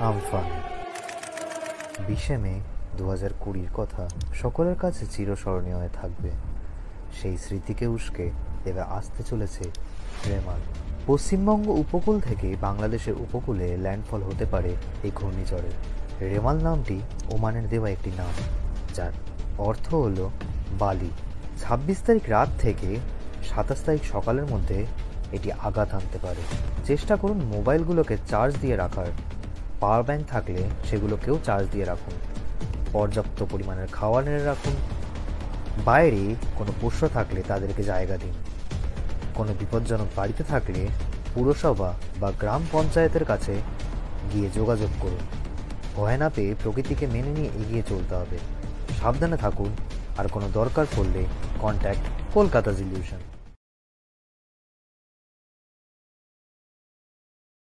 Amphan 20শে মে 2020 কথা সকলের কাছে চিরস্মরণীয় হয়ে থাকবে। সেই স্মৃতিকে উস্কে এবার আসতে চলেছে রেমাল। পশ্চিমবঙ্গ উপকূল থেকে বাংলাদেশের উপকূলে ল্যান্ডফল হতে পারে এই ঘূর্ণিঝড়ের। রেমাল নামটি ওমানের দেওয়া একটি নাম, যার অর্থ হল বালি। 26 তারিখ রাত থেকে 27 তারিখ সকালের মধ্যে এটি আঘাত আনতে পারে। চেষ্টা করুন মোবাইলগুলোকে চার্জ দিয়ে রাখার। পাওয়ার ব্যাংক থাকলে সেগুলোকেও চার্জ দিয়ে রাখুন। পর্যাপ্ত পরিমাণের খাওয়া নিয়ে রাখুন। বাইরে কোনো পোষ্য থাকলে তাদেরকে জায়গা দিন। কোনো বিপজ্জনক বাড়িতে থাকলে পুরসভা বা গ্রাম পঞ্চায়েতের কাছে গিয়ে যোগাযোগ করুন। ভয় না পেয়ে প্রকৃতিকে মেনে নিয়ে এগিয়ে চলতে হবে। সাবধানে থাকুন, আর কোনো দরকার পড়লে কন্ট্যাক্ট কলকাতা সলিউশন।